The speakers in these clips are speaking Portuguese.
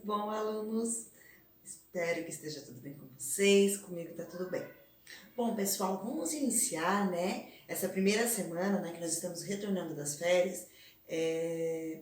bom, alunos? Espero que esteja tudo bem com vocês, comigo tá tudo bem. Bom, pessoal, vamos iniciar, essa primeira semana, que nós estamos retornando das férias,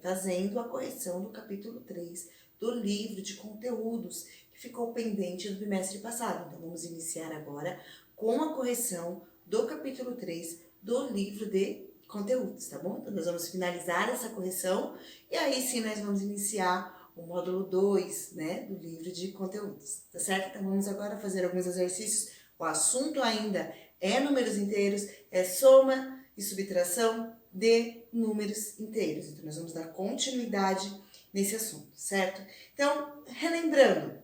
fazendo a correção do capítulo 3 do livro de conteúdos, que ficou pendente do bimestre passado. Então, vamos iniciar agora com a correção do capítulo 3 do livro de conteúdos, tá bom? Então, nós vamos finalizar essa correção e aí sim nós vamos iniciar o módulo 2, do livro de conteúdos, tá certo? Então, vamos agora fazer alguns exercícios. O assunto ainda é números inteiros, é soma e subtração de números inteiros. Então, nós vamos dar continuidade nesse assunto, certo? Então, relembrando,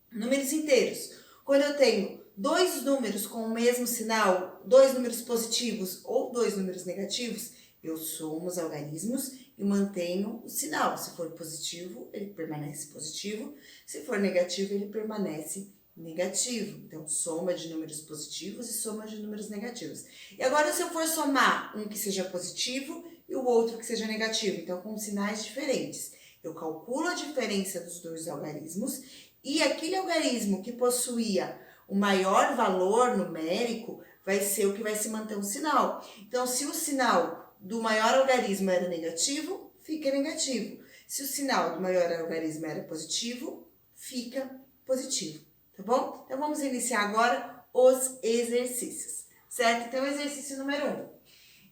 números inteiros. Quando eu tenho dois números com o mesmo sinal, dois números positivos ou dois números negativos, eu somo os algarismos e mantenho o sinal. Se for positivo, ele permanece positivo. Se for negativo, ele permanece negativo. Então, soma de números positivos e soma de números negativos. E agora, se eu for somar um que seja positivo e o outro que seja negativo, então com sinais diferentes, eu calculo a diferença dos dois algarismos e aquele algarismo que possuía o maior valor numérico vai ser o que vai se manter o sinal. Então, se o sinal do maior algarismo era negativo, fica negativo. Se o sinal do maior algarismo era positivo, fica positivo, tá bom? Então, vamos iniciar agora os exercícios, certo? Então, exercício número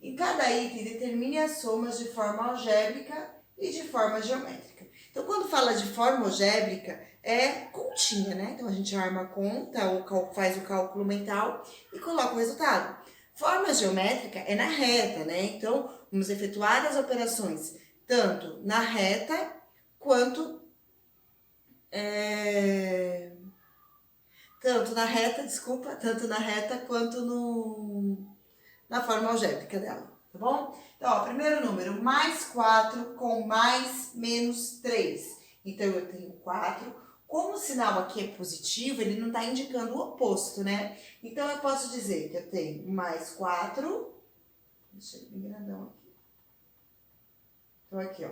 1. Em cada item, determine as somas de forma algébrica e de forma geométrica. Então, quando fala de forma algébrica, é continha, Então, a gente arma a conta, ou faz o cálculo mental e coloca o resultado. Forma geométrica é na reta, Então, vamos efetuar as operações tanto na reta quanto... tanto na reta quanto na forma algébrica dela, tá bom? Então, primeiro número, mais 4 com mais menos 3. Então, eu tenho 4. Como o sinal aqui é positivo, ele não está indicando o oposto, Então, eu posso dizer que eu tenho mais 4. Deixa eu bem grandão aqui. Então, aqui, ó.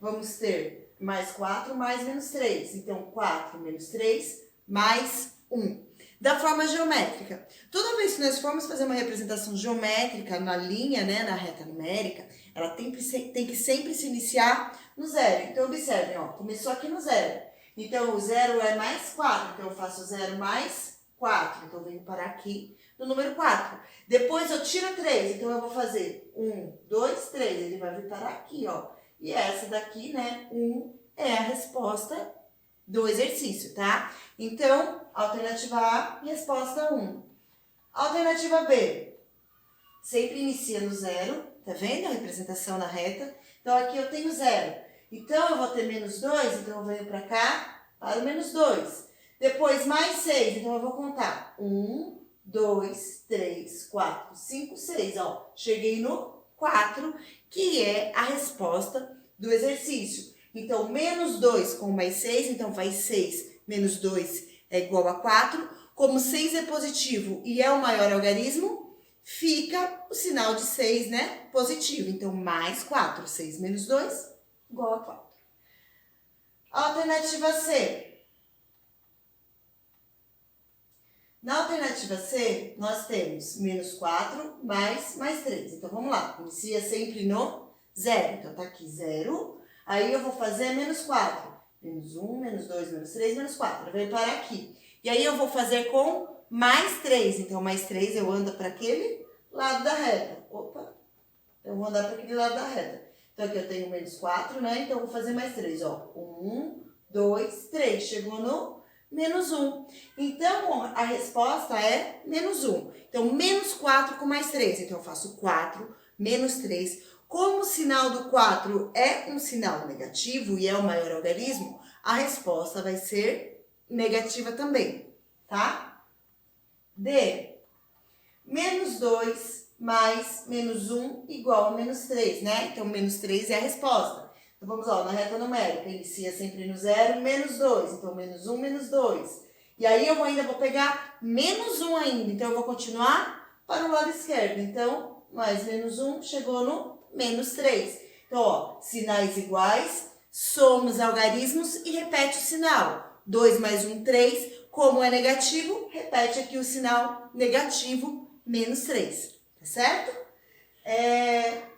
Vamos ter mais 4 mais menos 3. Então, 4 menos 3 mais 1. Da forma geométrica. Toda vez que nós formos fazer uma representação geométrica na linha, na reta numérica, ela tem que sempre se iniciar no zero. Então, observem, ó, começou aqui no zero. Então, o zero é mais 4. Então, eu faço 0 mais 4. Então, eu venho parar aqui no número 4. Depois, eu tiro 3. Então, eu vou fazer 1, 2, 3. Ele vai vir parar aqui, ó. E essa daqui, 1 é a resposta do exercício, tá? Então, alternativa A, resposta 1. Alternativa B, sempre inicia no zero, tá vendo a representação na reta? Então, aqui eu tenho 0. Então, eu vou ter menos 2, então eu venho para cá, para o menos 2. Depois, mais 6, então eu vou contar. 1, 2, 3, 4, 5, 6, ó. Cheguei no 4, que é a resposta do exercício. Então, menos 2 com mais 6, então faz 6 menos 2 é igual a 4. Como 6 é positivo e é o maior algarismo, fica o sinal de 6, positivo. Então, mais 4. 6 menos 2, igual a 4. Alternativa C. Na alternativa C, nós temos menos 4 mais 3. Então, vamos lá. Inicia sempre no 0. Então, tá aqui 0. Aí, eu vou fazer menos 4. Menos 1, menos 2, menos 3, menos 4. Eu venho parar aqui. E aí, eu vou fazer com mais 3. Então, mais 3 eu ando para aquele lado da reta. Opa! Eu vou andar para aquele lado da reta. Então, aqui eu tenho menos 4, Então, eu vou fazer mais 3, ó. 1, 2, 3. Chegou no menos 1. Então, a resposta é menos 1. Então, menos 4 com mais 3. Então, eu faço 4 menos 3. Como o sinal do 4 é um sinal negativo e é o maior algarismo, a resposta vai ser negativa também, tá? D. Menos 2 mais menos 1 igual a menos 3, Então, menos 3 é a resposta. Então, vamos lá, na reta numérica, inicia sempre no 0, menos 2. Então, menos 1, menos 2. E aí, eu ainda vou pegar menos 1 ainda. Então, eu vou continuar para o lado esquerdo. Então, mais menos 1 chegou no menos 3. Então, ó, sinais iguais, Soma os algarismos e repete o sinal. 2 mais 1, 3. Como é negativo, repete aqui o sinal negativo, menos 3. Tá certo?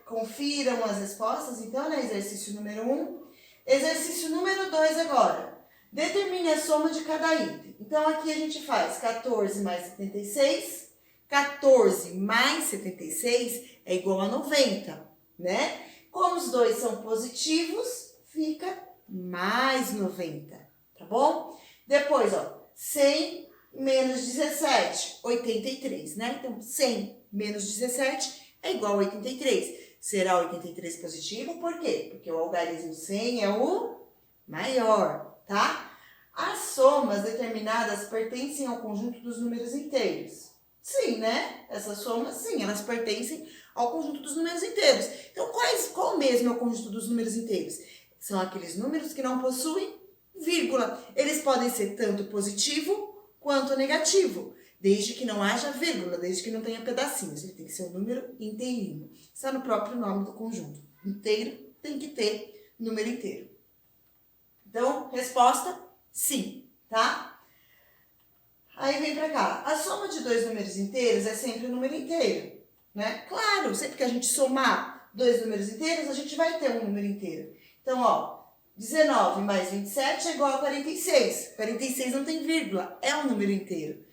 Confiram as respostas, então, né? Exercício número 1. Exercício número 2 agora. Determine a soma de cada item. Então, aqui a gente faz 14 mais 76. 14 mais 76 é igual a 90, né? Como os dois são positivos, fica mais 90, tá bom? Depois, ó, 100 menos 17, 83, né? Então, 100 menos 17 é igual a 83. Será 83 positivo, por quê? Porque o algarismo 100 é o maior, tá? As somas determinadas pertencem ao conjunto dos números inteiros. Sim, né? Essas somas, sim, elas pertencem ao conjunto dos números inteiros. Então, qual mesmo é o conjunto dos números inteiros? São aqueles números que não possuem vírgula. Eles podem ser tanto positivo quanto negativo, desde que não haja vírgula, desde que não tenha pedacinhos. Ele tem que ser um número inteirinho. Está no próprio nome do conjunto. Inteiro tem que ter número inteiro. Então, resposta, sim, tá? Aí vem pra cá. A soma de dois números inteiros é sempre um número inteiro, né? Claro, sempre que a gente somar dois números inteiros, a gente vai ter um número inteiro. Então, ó, 19 mais 27 é igual a 46. 46 não tem vírgula, é um número inteiro.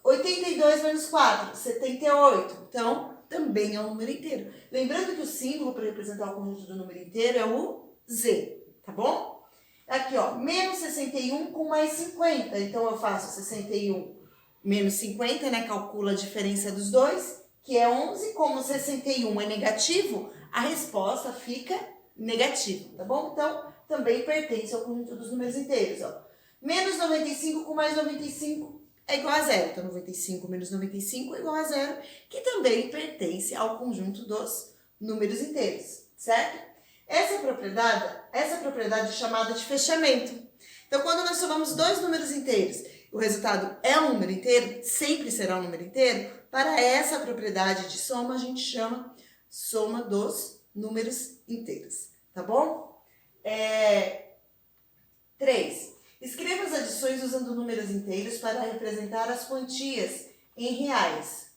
82 menos 4, 78. Então, também é um número inteiro. Lembrando que o símbolo para representar o conjunto do número inteiro é o Z, tá bom? Aqui, ó, menos 61 com mais 50. Então, eu faço 61 menos 50, né? Calcula a diferença dos dois, que é 11. Como 61 é negativo, a resposta fica negativa, tá bom? Então, também pertence ao conjunto dos números inteiros, ó. Menos 95 com mais 95 é igual a zero. Então, 95 menos 95 é igual a zero, que também pertence ao conjunto dos números inteiros, certo? Essa propriedade é chamada de fechamento. Então, quando nós somamos dois números inteiros, o resultado é um número inteiro, sempre será um número inteiro, para essa propriedade de soma, a gente chama soma dos números inteiros, tá bom? 3. Escreva as adições usando números inteiros para representar as quantias em reais.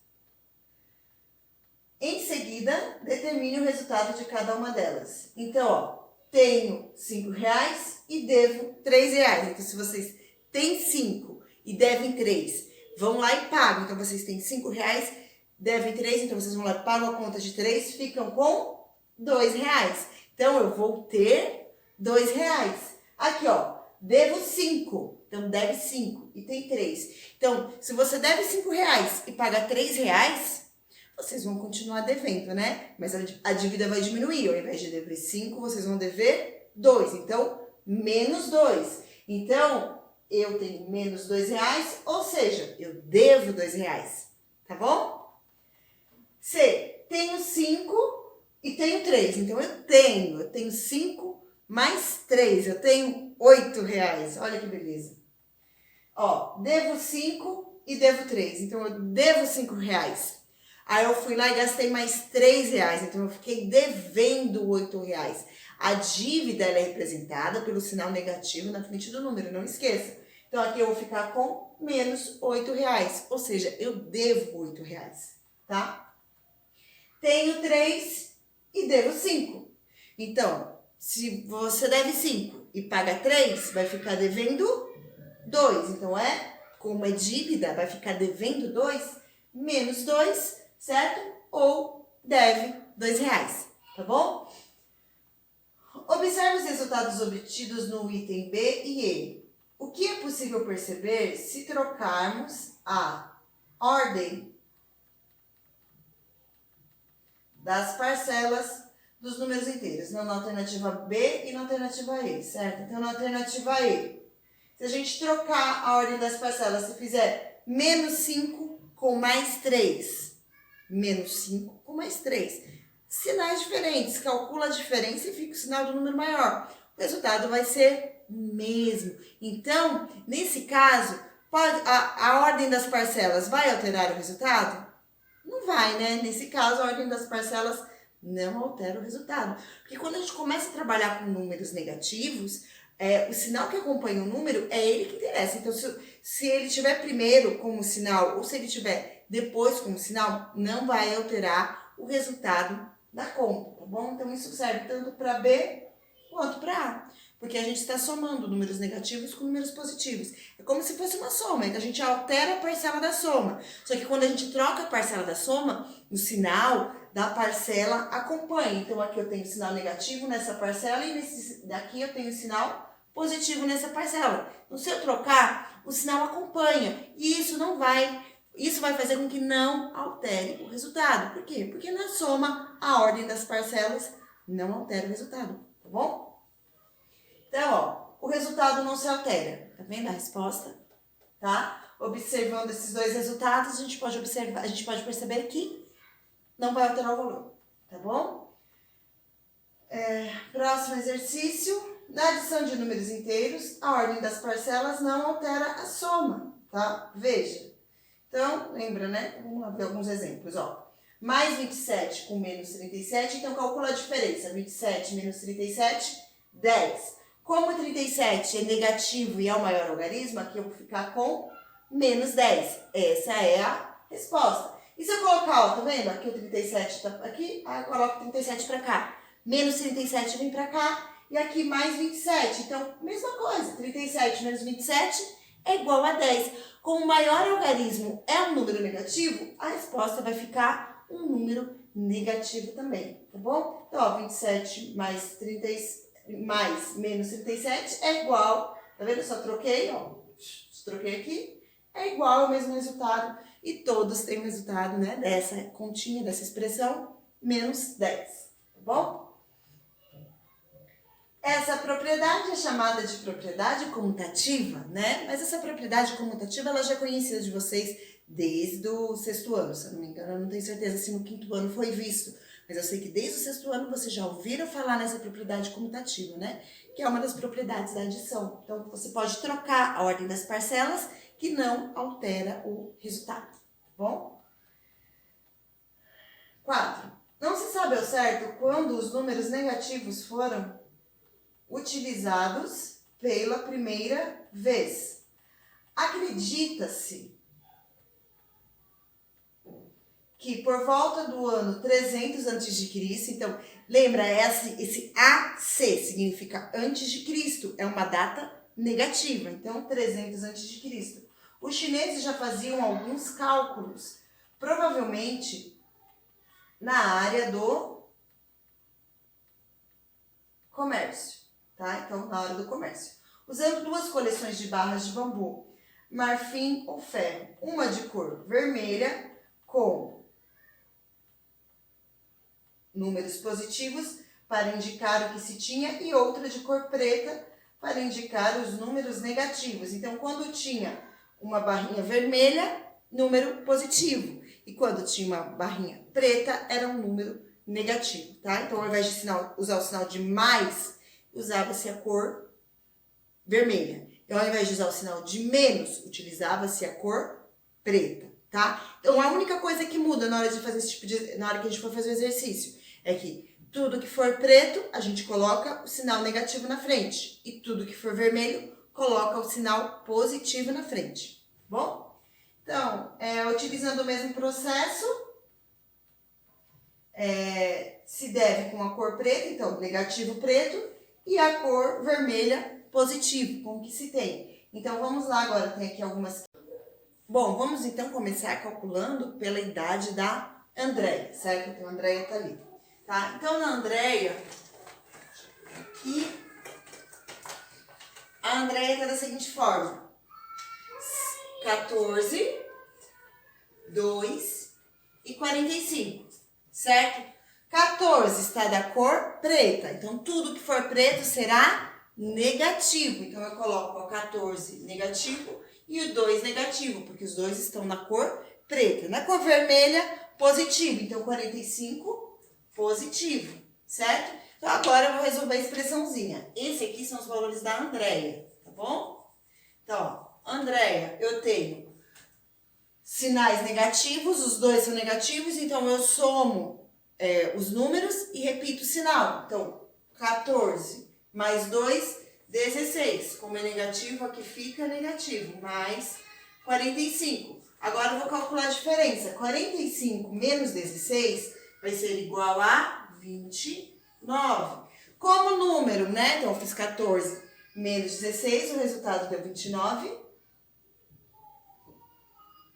Em seguida, determine o resultado de cada uma delas. Então, ó, tenho R$5 e devo R$3. Então, se vocês têm 5 e devem 3, vão lá e pagam. Então, vocês têm R$5, devem 3, então vocês vão lá e pagam a conta de 3, ficam com R$2. Então, eu vou ter R$2. Aqui, ó, devo 5, então deve 5 e tem 3. Então, se você deve R$5 e paga R$3, vocês vão continuar devendo, né? Mas a dívida vai diminuir. Ao invés de dever 5, vocês vão dever 2. Então, menos 2. Então, eu tenho menos R$2, ou seja, eu devo R$2. Tá bom? C. Tenho 5 e tenho 3. Então, eu tenho 5 mais 3. Eu tenho R$8. Olha que beleza. Ó, devo 5 e devo 3. Então, eu devo R$5. Aí eu fui lá e gastei mais R$3, então eu fiquei devendo R$8. A dívida ela é representada pelo sinal negativo na frente do número, não esqueça. Então aqui eu vou ficar com menos R$8, ou seja, eu devo R$8, tá? Tenho 3 e devo 5. Então, se você deve 5 e paga 3, vai ficar devendo 2. Então, como é dívida, vai ficar devendo 2, menos 2, certo? Ou deve R$2, tá bom? Observe os resultados obtidos no item B e E. O que é possível perceber se trocarmos a ordem das parcelas dos números inteiros, na alternativa B e na alternativa E, certo? Então, na alternativa E, se a gente trocar a ordem das parcelas, se fizer menos 5 com mais 3, menos 5 com mais 3. Sinais diferentes, calcula a diferença e fica o sinal do número maior. O resultado vai ser o mesmo. Então, nesse caso, a ordem das parcelas vai alterar o resultado? Não vai, né? Nesse caso, a ordem das parcelas não altera o resultado. Porque quando a gente começa a trabalhar com números negativos, o sinal que acompanha o número é ele que interessa. Então, se ele estiver primeiro como sinal ou se ele estiver depois como sinal, não vai alterar o resultado da conta, tá bom? Então, isso serve tanto para B quanto para A, porque a gente está somando números negativos com números positivos. É como se fosse uma soma, então a gente altera a parcela da soma. Só que quando a gente troca a parcela da soma, o sinal da parcela acompanha. Então, aqui eu tenho sinal negativo nessa parcela e daqui eu tenho sinal positivo nessa parcela. Então, se eu trocar, o sinal acompanha. E isso vai fazer com que não altere o resultado. Por quê? Porque na soma, a ordem das parcelas não altera o resultado, tá bom? Então, ó, o resultado não se altera. Tá vendo a resposta? Tá? Observando esses dois resultados, a gente pode perceber que não vai alterar o valor, tá bom? Próximo exercício. Na adição de números inteiros, a ordem das parcelas não altera a soma, tá? Veja. Então, lembra, né? Vamos lá ver alguns exemplos, ó. Mais 27 com menos 37, então calcula a diferença. 27 menos 37, 10. Como 37 é negativo e é o maior algarismo, aqui eu vou ficar com menos 10. Essa é a resposta. E se eu colocar, ó, tá vendo? Aqui o 37 tá aqui, aí eu coloco 37 pra cá. Menos 37 vem pra cá, e aqui mais 27. Então, mesma coisa, 37 menos 27 é igual a 10. Como o maior algarismo é um número negativo, a resposta vai ficar um número negativo também, tá bom? Então, ó, 27 mais menos 37 é igual, tá vendo? Eu só troquei, ó, troquei aqui, é igual ao mesmo resultado. E todos têm o resultado, né, dessa continha, dessa expressão, menos 10, tá bom? Essa propriedade é chamada de propriedade comutativa, né? Mas essa propriedade comutativa, ela já é conhecida de vocês desde o sexto ano, se eu não me engano. Eu não tenho certeza se no quinto ano foi visto, mas eu sei que desde o sexto ano vocês já ouviram falar nessa propriedade comutativa, né? Que é uma das propriedades da adição. Então, você pode trocar a ordem das parcelas, que não altera o resultado, tá bom? 4. Não se sabe ao certo quando os números negativos foram utilizados pela primeira vez. Acredita-se que por volta do ano 300 a.C., então, lembra, esse AC significa antes de Cristo, é uma data negativa, então 300 a.C. Os chineses já faziam alguns cálculos, provavelmente na área do comércio, tá? Então, na área do comércio. Usando duas coleções de barras de bambu, marfim ou ferro, uma de cor vermelha com números positivos para indicar o que se tinha e outra de cor preta para indicar os números negativos. Então, quando tinha uma barrinha vermelha, número positivo. E quando tinha uma barrinha preta, era um número negativo, tá? Então, ao invés de usar o sinal de mais, usava-se a cor vermelha. Então, ao invés de usar o sinal de menos, utilizava-se a cor preta, tá? Então, a única coisa que muda na hora de fazer na hora que a gente for fazer o exercício é que tudo que for preto, a gente coloca o sinal negativo na frente. E tudo que for vermelho, coloca o sinal positivo na frente. Bom? Então, utilizando o mesmo processo, se deve com a cor preta, então negativo preto, e a cor vermelha positivo, com o que se tem. Então, vamos lá agora, tem aqui algumas... Bom, vamos então começar calculando pela idade da Andréia, certo? Então, a Andréia tá ali. Tá? Então, na Andréia, aqui, a Andréia está da seguinte forma: 14, 2 e 45, certo? 14 está da cor preta, então tudo que for preto será negativo. Então, eu coloco o 14 negativo e o 2 negativo, porque os dois estão na cor preta. Na cor vermelha, positivo, então 45 positivo, certo? Então, agora eu vou resolver a expressãozinha. Esse aqui são os valores da Andréia, tá bom? Então, ó, Andréia, eu tenho sinais negativos, os dois são negativos, então eu somo os números e repito o sinal. Então, 14 mais 2, 16. Como é negativo, aqui fica negativo, mais 45. Agora eu vou calcular a diferença. 45 menos 16 vai ser igual a 29. Como número, né? Então, eu fiz 14 menos 16, o resultado deu 29.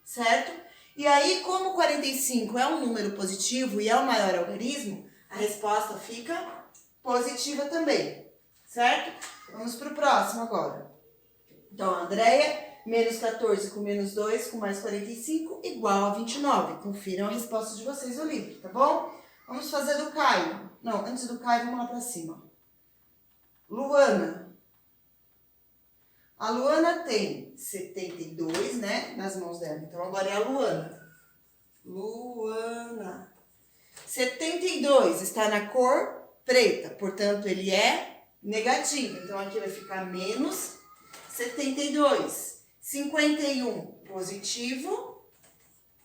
Certo? E aí, como 45 é um número positivo e é o maior algarismo, a resposta fica positiva também. Certo? Vamos para o próximo agora. Então, Andréia, menos 14 com menos 2 com mais 45 igual a 29. Confiram a resposta de vocês no livro, tá bom? Vamos fazer do Caio. Não, antes do Caio, vamos lá para cima. Luana. A Luana tem 72, né, nas mãos dela. Então, agora é a Luana. Luana. 72 está na cor preta, portanto, ele é negativo. Então, aqui vai ficar menos 72. 51, positivo.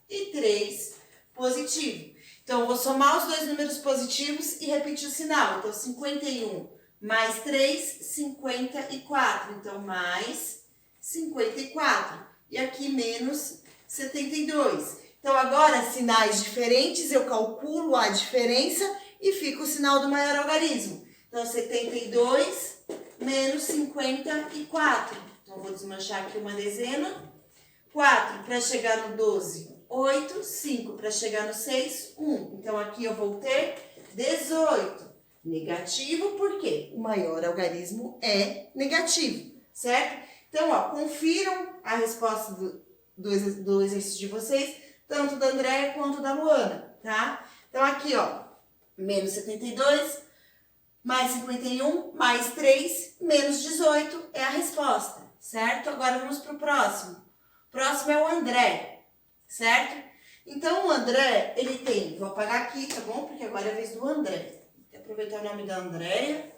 E 3, positivo. Então, eu vou somar os dois números positivos e repetir o sinal. Então, 51 mais 3, 54. Então, mais 54. E aqui, menos 72. Então, agora, sinais diferentes, eu calculo a diferença e fica o sinal do maior algarismo. Então, 72 menos 54. Então, eu vou desmanchar aqui uma dezena. 4 para chegar no 12, 8. 5 para chegar no 6, 1. Então, aqui eu vou ter 18. Negativo, por quê? O maior algarismo é negativo, certo? Então, ó, confiram a resposta do exercício de vocês, tanto da Andréia quanto da Luana, tá? Então, aqui, ó, menos 72, mais 51, mais 3, menos 18 é a resposta, certo? Agora, vamos para o próximo. O próximo é o André, certo? Então, o André, ele tem, vou apagar aqui, tá bom? Porque agora é a vez do André. Vou aproveitar o nome da Andréia.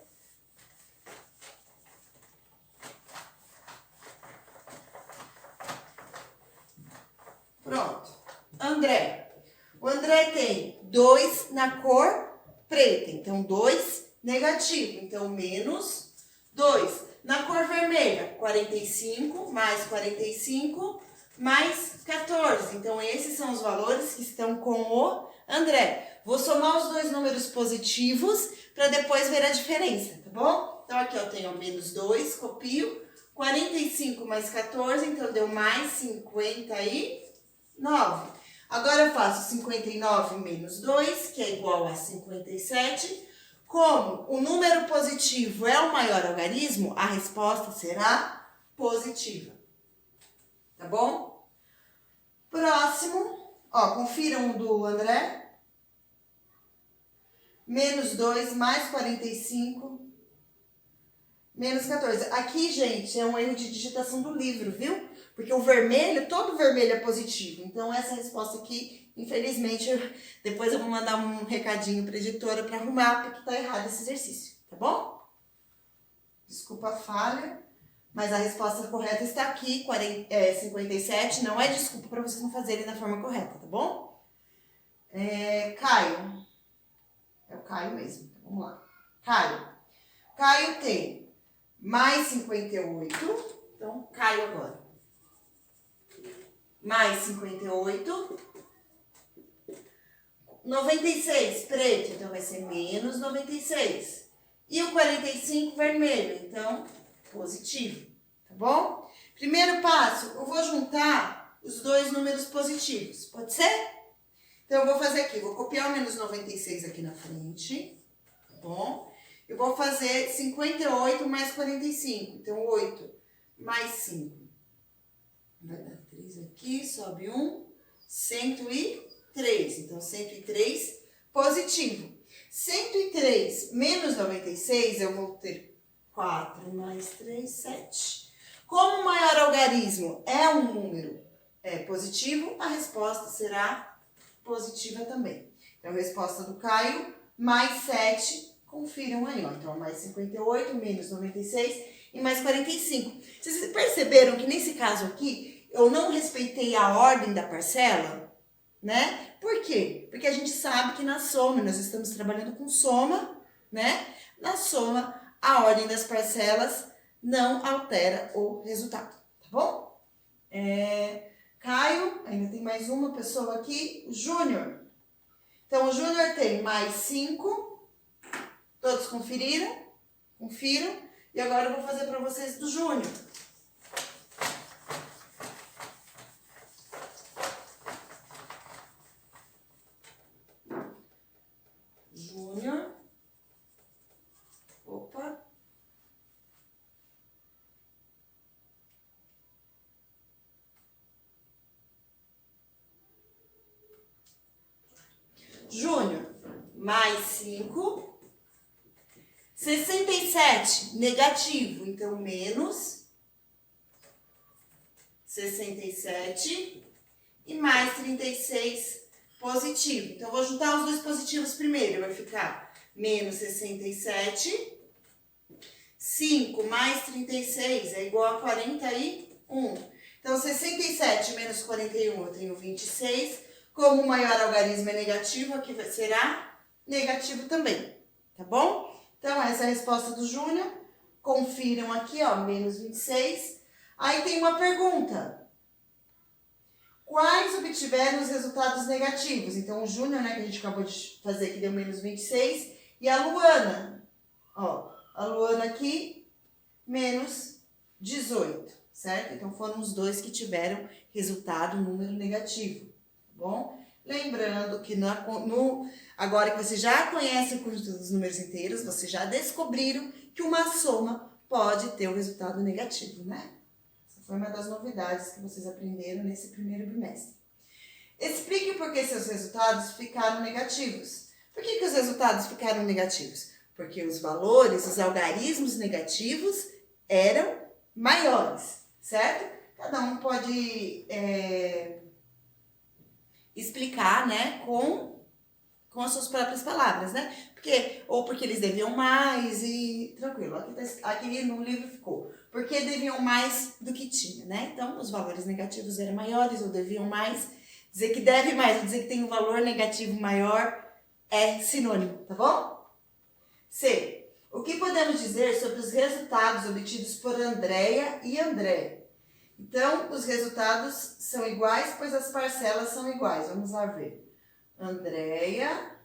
Pronto. André. O André tem 2 na cor preta. Então, 2 negativo. Então, menos 2. Na cor vermelha, 45 mais 45 mais 14. Então, esses são os valores que estão com o André. Vou somar os dois números positivos para depois ver a diferença, tá bom? Então, aqui eu tenho menos 2, copio. 45 mais 14, então deu mais 59. Agora eu faço 59 menos 2, que é igual a 57. Como o número positivo é o maior algarismo, a resposta será positiva. Tá bom? Próximo, ó, confiram o do André. Menos 2 mais 45 menos 14. Aqui, gente, é um erro de digitação do livro, viu? Porque o vermelho, todo vermelho é positivo. Então, essa resposta aqui, infelizmente, depois eu vou mandar um recadinho para a editora para arrumar, porque tá errado esse exercício, tá bom? Desculpa a falha, mas a resposta correta está aqui, 57. Não é desculpa para vocês não fazerem da forma correta, tá bom? Caio. É o Caio mesmo, então vamos lá. Caio. Caio tem mais 58. Então, Caio agora. Mais 58. 96, preto, então vai ser menos 96. E o 45, vermelho, então, positivo, tá bom? Primeiro passo, eu vou juntar os dois números positivos, pode ser? Então, eu vou fazer aqui, vou copiar o menos 96 aqui na frente, tá bom? Eu vou fazer 58 mais 45, então 8 mais 5. Vai dar 3 aqui, sobe 1, 103. Então, 103 positivo. 103 menos 96, eu vou ter 4 mais 3, 7. Como o maior algarismo é um número positivo, a resposta será positiva também. Então, a resposta do Caio, mais 7, confiram aí, ó. Então, mais 58, menos 96 e mais 45. Vocês perceberam que nesse caso aqui, eu não respeitei a ordem da parcela, né? Por quê? Porque a gente sabe que na soma, nós estamos trabalhando com soma, né? Na soma, a ordem das parcelas não altera o resultado, tá bom? Caio, ainda tem mais uma pessoa aqui, o Júnior. Então, o Júnior tem mais 5, todos conferiram? Confiram. E agora eu vou fazer para vocês do Júnior. Júnior. Opa. Júnior, mais 5. 67, negativo, então menos 67 e mais 36, positivo. Então, eu vou juntar os dois positivos primeiro, vai ficar menos 67, 5 mais 36 é igual a 41. Então, 67 menos 41, eu tenho 26. Como o maior algarismo é negativo, aqui será negativo também, tá bom? Então, essa é a resposta do Júnior. Confiram aqui, ó, menos 26. Aí tem uma pergunta. Quais obtiveram os resultados negativos? Então, o Júnior, né, que a gente acabou de fazer, que deu menos 26. E a Luana, ó, a Luana aqui, menos 18, certo? Então, foram os dois que tiveram resultado, número negativo, tá bom? Lembrando que agora que vocês já conhecem o conjunto dos números inteiros, vocês já descobriram que uma soma pode ter um resultado negativo, né? Essa foi uma das novidades que vocês aprenderam nesse primeiro bimestre. Explique por que seus resultados ficaram negativos. Por que os resultados ficaram negativos? Porque os valores, os algarismos negativos eram maiores, certo? Cada um pode explicar, né, com as suas próprias palavras, né? Porque eles deviam mais e... Tranquilo, aqui no livro ficou. Porque deviam mais do que tinha, né? Então, os valores negativos eram maiores ou deviam mais. Dizer que deve mais ou dizer que tem um valor negativo maior é sinônimo, tá bom? C. O que podemos dizer sobre os resultados obtidos por Andréia e André? Então, os resultados são iguais, pois as parcelas são iguais. Vamos lá ver. Andréia,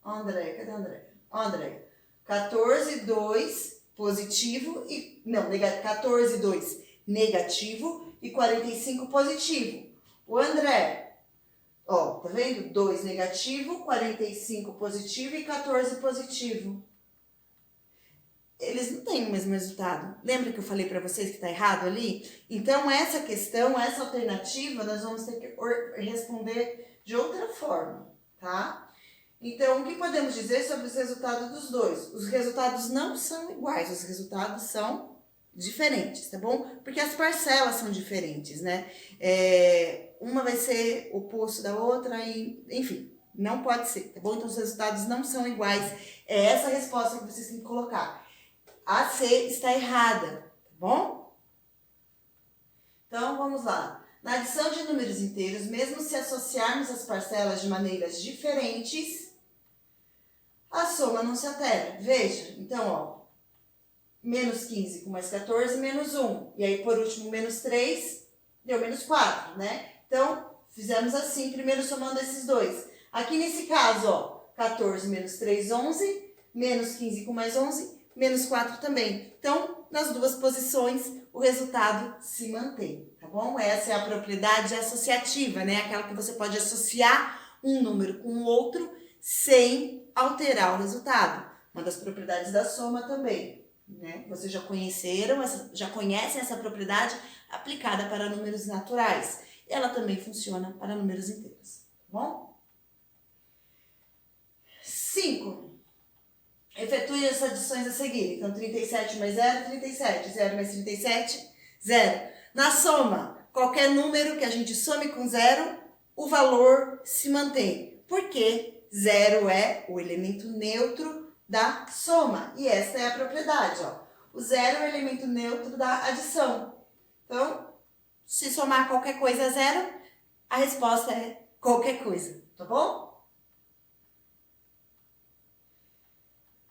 cadê a Andréia? Andréia, 14,2 positivo e... Não, 14,2 negativo e 45 positivo. O André, ó, tá vendo? 2 negativo, 45 positivo e 14 positivo. Eles não têm o mesmo resultado. Lembra que eu falei para vocês que está errado ali? Então, essa questão, essa alternativa, nós vamos ter que responder de outra forma, tá? Então, o que podemos dizer sobre os resultados dos dois? Os resultados não são iguais, os resultados são diferentes, tá bom? Porque as parcelas são diferentes, né? Uma vai ser o oposto da outra e, enfim, não pode ser, tá bom? Então, os resultados não são iguais. É essa a resposta que vocês têm que colocar. A C está errada, tá bom? Então, vamos lá. Na adição de números inteiros, mesmo se associarmos as parcelas de maneiras diferentes, a soma não se altera. Veja, então, ó, menos 15 com mais 14, menos 1. E aí, por último, menos 3, deu menos 4, né? Então, fizemos assim, primeiro somando esses dois. Aqui nesse caso, ó, 14 menos 3, 11, menos 15 com mais 11, menos 4 também. Então, nas duas posições, o resultado se mantém, tá bom? Essa é a propriedade associativa, né? Aquela que você pode associar um número com o outro sem alterar o resultado. Uma das propriedades da soma também, né? Vocês já conhecem essa propriedade aplicada para números naturais. Ela também funciona para números inteiros, tá bom? 5. Efetue as adições a seguir. Então, 37 mais 0, 37. 0 mais 37, 0. Na soma, qualquer número que a gente some com 0, o valor se mantém. Porque 0 é o elemento neutro da soma. E esta é a propriedade, ó. O 0 é o elemento neutro da adição. Então, se somar qualquer coisa a 0, a resposta é qualquer coisa. tá bom?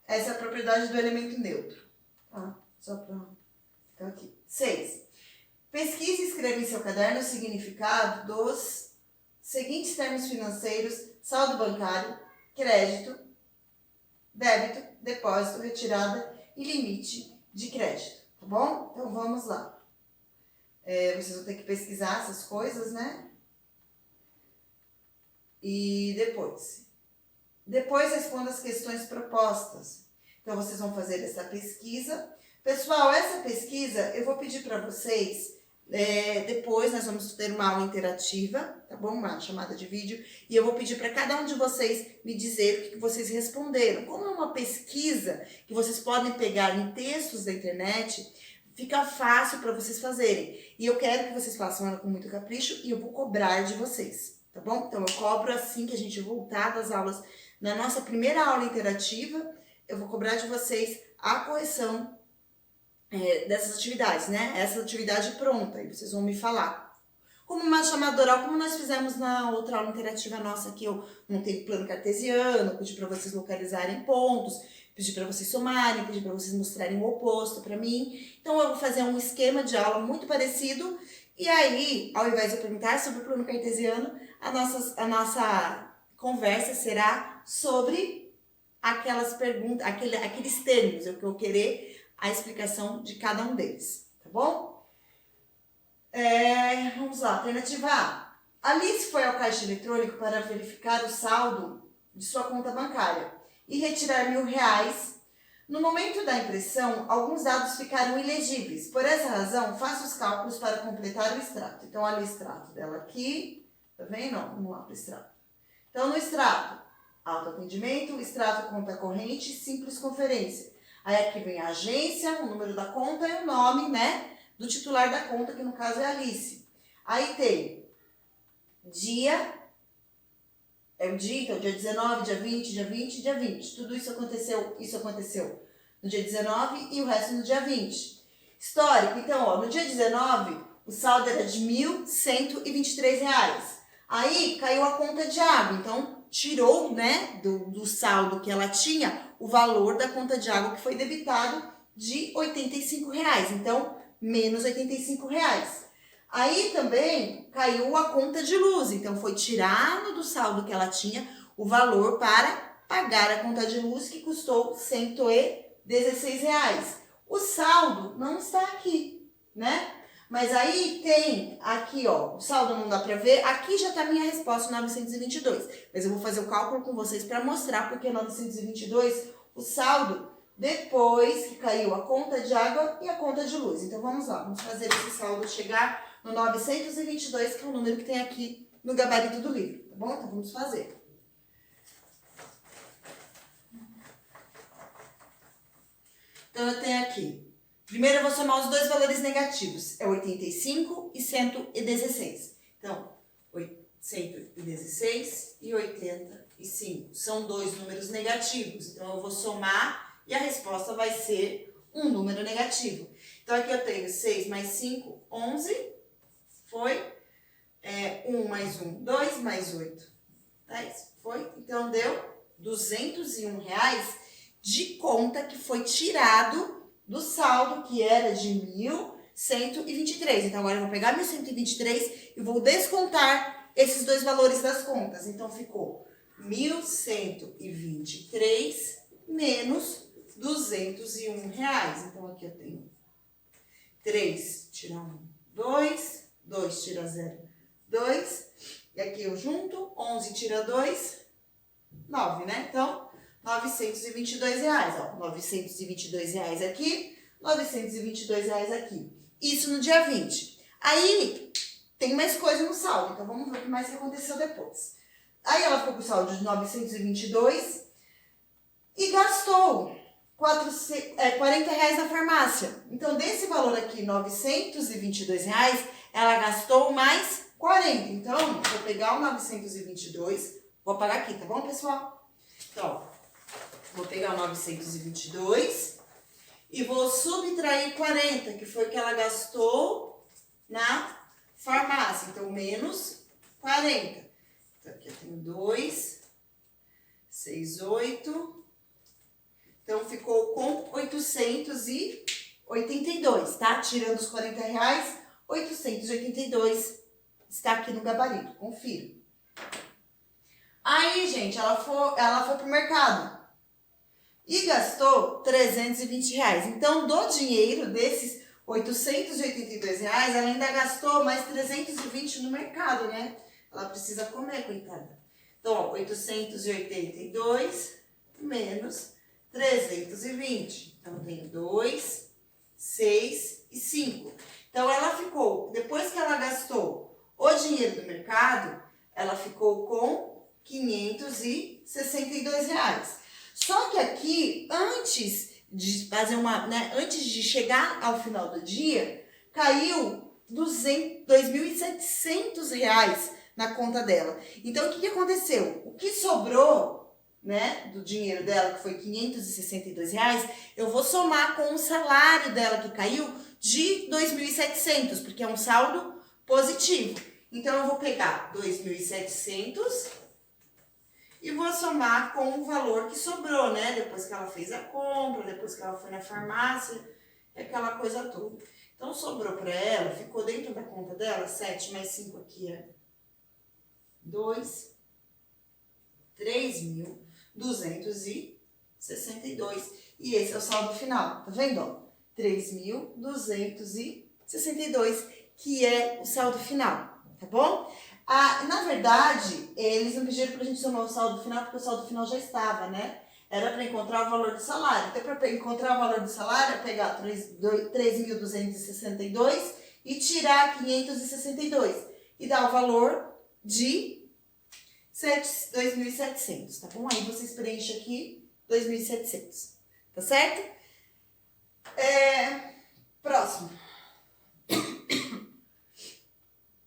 Essa é a propriedade do elemento neutro, tá? Só para ficar aqui. 6. Pesquise e escreva em seu caderno o significado dos seguintes termos financeiros: saldo bancário, crédito, débito, depósito, retirada e limite de crédito, tá bom? Então vamos lá. Vocês vão ter que pesquisar essas coisas, né? E depois responda as questões propostas. Então vocês vão fazer essa pesquisa. Pessoal, essa pesquisa eu vou pedir para vocês, depois nós vamos ter uma aula interativa, tá bom? Uma chamada de vídeo, e eu vou pedir para cada um de vocês me dizer o que vocês responderam. Como é uma pesquisa que vocês podem pegar em textos da internet, fica fácil para vocês fazerem. E eu quero que vocês façam ela com muito capricho e eu vou cobrar de vocês, tá bom? Então eu cobro assim que a gente voltar das aulas, na nossa primeira aula interativa, eu vou cobrar de vocês a correção dessas atividades, né? Essa atividade pronta, e vocês vão me falar. Como uma chamada oral, como nós fizemos na outra aula interativa nossa, que eu montei o plano cartesiano, pedi para vocês localizarem pontos, pedi para vocês somarem, pedi para vocês mostrarem o oposto para mim. Então eu vou fazer um esquema de aula muito parecido, e aí, ao invés de eu perguntar sobre o plano cartesiano, a nossa conversa será sobre aquelas perguntas, aqueles termos, eu que eu querer a explicação de cada um deles, tá bom? Vamos lá, alternativa A. Alice foi ao caixa eletrônico para verificar o saldo de sua conta bancária e retirar R$1.000. No momento da impressão, alguns dados ficaram ilegíveis. Por essa razão, faça os cálculos para completar o extrato. Então, olha o extrato dela aqui, tá vendo? Vamos lá para o extrato. Então, no extrato, autoatendimento, extrato conta corrente, simples conferência. Aí aqui vem a agência, o número da conta e o nome, né, do titular da conta, que no caso é Alice. Aí tem dia, o dia, então dia 19, dia 20, dia 20, dia 20. Tudo isso aconteceu no dia 19 e o resto no dia 20. Histórico, então, ó, no dia 19, o saldo era de R$1.123. Aí caiu a conta de água, então tirou, né, do saldo que ela tinha, o valor da conta de água que foi debitado de R$85. Então, menos R$85. Aí também caiu a conta de luz, então foi tirado do saldo que ela tinha o valor para pagar a conta de luz, que custou R$116. O saldo não está aqui, né? Mas aí tem aqui, ó, o saldo não dá para ver. Aqui já tá a minha resposta, 922. Mas eu vou fazer o cálculo com vocês para mostrar porque 922, o saldo depois que caiu a conta de água e a conta de luz. Então vamos lá, vamos fazer esse saldo chegar no 922, que é o número que tem aqui no gabarito do livro, tá bom? Então vamos fazer. Então eu tenho aqui. Primeiro eu vou somar os dois valores negativos, é 85 e 116. Então, 116 e 85 são dois números negativos. Então, eu vou somar e a resposta vai ser um número negativo. Então, aqui eu tenho 6 mais 5, 11, foi. 1 mais 1, 2 mais 8, 10, foi. Então, deu R$201 de conta que foi tirado do saldo, que era de 1.123. Então, agora eu vou pegar 1.123 e vou descontar esses dois valores das contas. Então, ficou 1.123 menos R$201. Então, aqui eu tenho 3 tira 1, 2, 2 tira 0, 2. E aqui eu junto, 11 tira 2, 9, né? Então, R$922, ó, R$922 aqui, R$922 aqui. Isso no dia 20. Aí, tem mais coisa no saldo, então vamos ver o que mais que aconteceu depois. Aí ela ficou com o saldo de 922 e gastou R$40 na farmácia. Então, desse valor aqui, R$922, ela gastou mais 40. Então, vou pegar o 922, vou apagar aqui, tá bom, pessoal? Então, vou pegar o 922 e vou subtrair 40, que foi o que ela gastou na farmácia. Então, menos 40. Então, aqui eu tenho 2, 6, 8. Então, ficou com 882, tá? Tirando os R$40, 882 está aqui no gabarito, confira. Aí, gente, ela foi pro mercado e gastou R$320. Então, do dinheiro desses R$882, ela ainda gastou mais 320 no mercado, né? Ela precisa comer, coitada. Então, ó, 882 menos 320. Então, eu tenho 2, 6 e 5. Então, ela ficou, depois que ela gastou o dinheiro do mercado, ela ficou com R$562. Só que aqui, antes de fazer antes de chegar ao final do dia, caiu R$2.700 na conta dela. Então, o que aconteceu? O que sobrou, né, do dinheiro dela, que foi R$562, eu vou somar com o salário dela que caiu de 2.700, porque é um saldo positivo. Então, eu vou pegar 2.700 e vou somar com o valor que sobrou, né? Depois que ela fez a compra, depois que ela foi na farmácia, aquela coisa toda. Então, sobrou para ela, ficou dentro da conta dela, 7 mais 5 aqui é 2, 3.262. E esse é o saldo final, tá vendo? 3.262, que é o saldo final, tá bom? Na verdade, eles não pediram pra gente somar o saldo final, porque o saldo final já estava, né? Era para encontrar o valor do salário. Então, para encontrar o valor do salário, é pegar 3.262 e tirar 562. E dar o valor de 2.700, tá bom? Aí vocês preenchem aqui 2.700, tá certo? Próximo.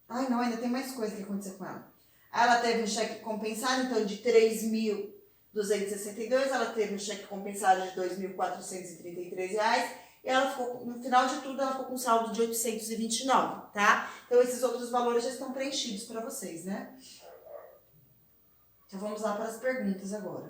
Ai, não, ainda tem mais coisa que aconteceu com ela. Ela teve um cheque compensado, então, de 3.262. Ela teve um cheque compensado de R$2.433. E ela ficou, no final de tudo, ela ficou com um saldo de 829, tá? Então, esses outros valores já estão preenchidos para vocês, né? Então, vamos lá para as perguntas agora.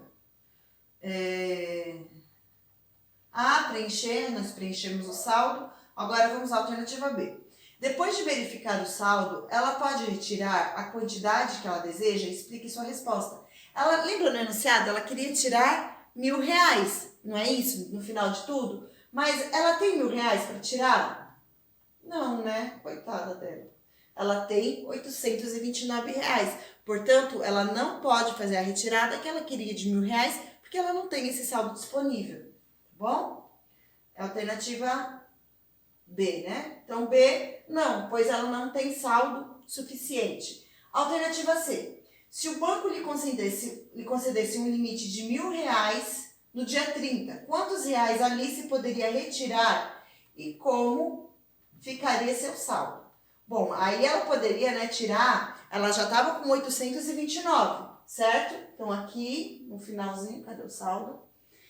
Nós preenchemos o saldo. Agora, vamos à alternativa B. Depois de verificar o saldo, ela pode retirar a quantidade que ela deseja? Explique sua resposta. Ela, lembra no enunciado? Ela queria tirar R$1.000, não é isso? No final de tudo? Mas ela tem R$1.000 para tirar? Não, né? Coitada dela. Ela tem R$829. Portanto, ela não pode fazer a retirada que ela queria de R$1.000, porque ela não tem esse saldo disponível. Tá bom? É a alternativa B, né? Então, B, não, pois ela não tem saldo suficiente. Alternativa C. Se o banco lhe concedesse um limite de R$1.000 no dia 30, quantos reais a Alice poderia retirar e como ficaria seu saldo? Bom, aí ela poderia, né, tirar, ela já estava com 829, certo? Então, aqui, no finalzinho, cadê o saldo?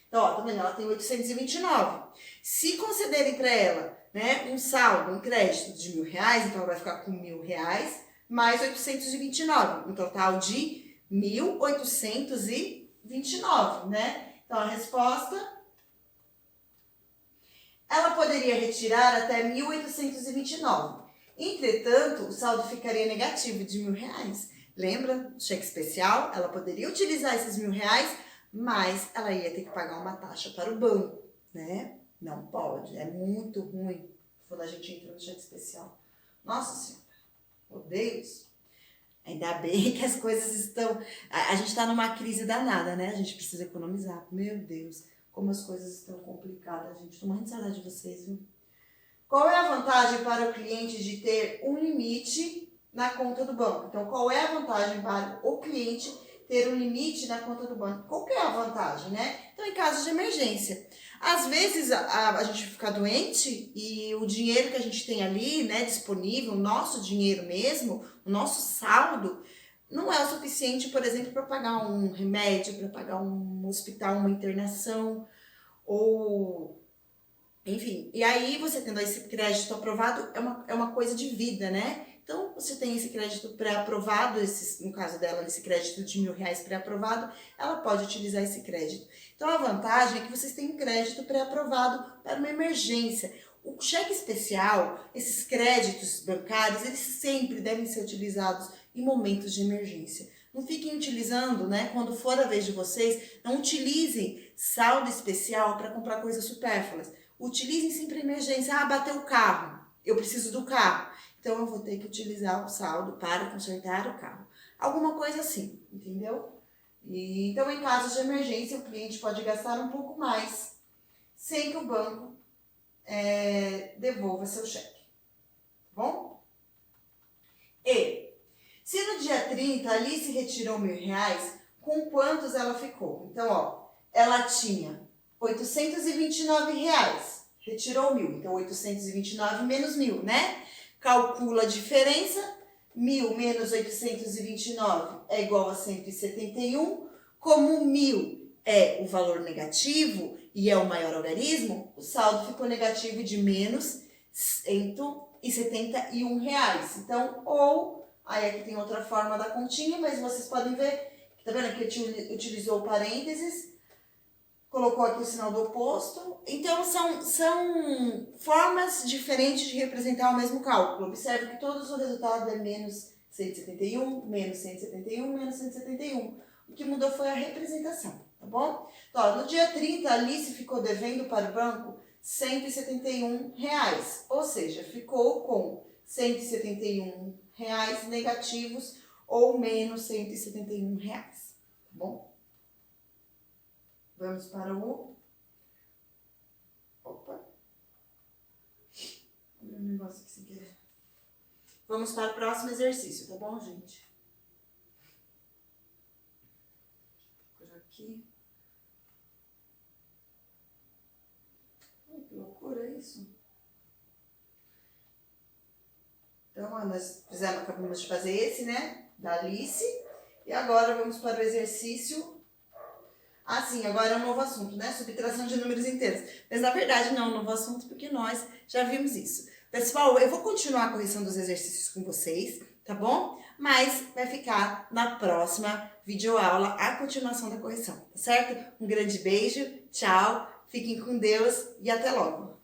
Então, ó, tá vendo? Ela tem 829. Se concederem para ela, né, um saldo, um crédito de R$1.000, então ela vai ficar com R$1.000 mais 829, um total de 1.829, né? Então, a resposta, ela poderia retirar até 1.829. Entretanto, o saldo ficaria negativo de R$1.000. Lembra? Cheque especial, ela poderia utilizar esses R$1.000, mas ela ia ter que pagar uma taxa para o banco, né? Não pode, é muito ruim quando a gente entra no cheque especial. Nossa Senhora, odeio isso. Ainda bem que as coisas estão... A gente está numa crise danada, né? A gente precisa economizar. Meu Deus, como as coisas estão complicadas, gente. Tô morrendo de saudade de vocês, viu? Qual é a vantagem para o cliente de ter um limite na conta do banco? Então, qual é a vantagem para o cliente ter um limite na conta do banco? Qual que é a vantagem, né? Então, em caso de emergência. Às vezes, a gente fica doente e o dinheiro que a gente tem ali, né, disponível, o nosso dinheiro mesmo, o nosso saldo, não é o suficiente, por exemplo, para pagar um remédio, para pagar um hospital, uma internação, ou... Enfim, e aí você tendo esse crédito aprovado, é uma coisa de vida, né? Então, você tem esse crédito pré-aprovado, no caso dela, esse crédito de R$1.000 pré-aprovado, ela pode utilizar esse crédito. Então, a vantagem é que vocês têm um crédito pré-aprovado para uma emergência. O cheque especial, esses créditos bancários, eles sempre devem ser utilizados em momentos de emergência. Não fiquem utilizando, né? Quando for a vez de vocês, não utilizem saldo especial para comprar coisas supérfluas. Utilizem sempre emergência. Ah, bateu o carro, eu preciso do carro. Então, eu vou ter que utilizar o saldo para consertar o carro. Alguma coisa assim, entendeu? Então, em casos de emergência, o cliente pode gastar um pouco mais, sem que o banco devolva seu cheque. Tá bom? E, se no dia 30 a Alice retirou R$1.000, com quantos ela ficou? Então, ó, ela tinha R$829, retirou 1.000, então 829 menos 1.000, né? Calcula a diferença, 1.000 menos 829 é igual a 171. Como 1.000 é o valor negativo e é o maior algarismo, o saldo ficou negativo de menos R$171. Então, aí aqui tem outra forma da continha, mas vocês podem ver, tá vendo que utilizou parênteses, colocou aqui o sinal do oposto. Então, são formas diferentes de representar o mesmo cálculo. Observe que todos o resultado é menos 171, menos 171, menos 171. O que mudou foi a representação, tá bom? Então, no dia 30, a Alice ficou devendo para o banco R$171, ou seja, ficou com R$171 negativos ou menos R$171, tá bom? Vamos para o... Opa! Olha o negócio aqui sem querer. Vamos para o próximo exercício, tá bom, gente? Por aqui. Ai, que loucura isso. Então, ó, nós acabamos de fazer esse, né? Da Alice. E agora vamos para o exercício... Ah, sim, agora é um novo assunto, né? Subtração de números inteiros. Mas, na verdade, não é um novo assunto, porque nós já vimos isso. Pessoal, eu vou continuar a correção dos exercícios com vocês, tá bom? Mas vai ficar na próxima videoaula a continuação da correção, tá certo? Um grande beijo, tchau, fiquem com Deus e até logo!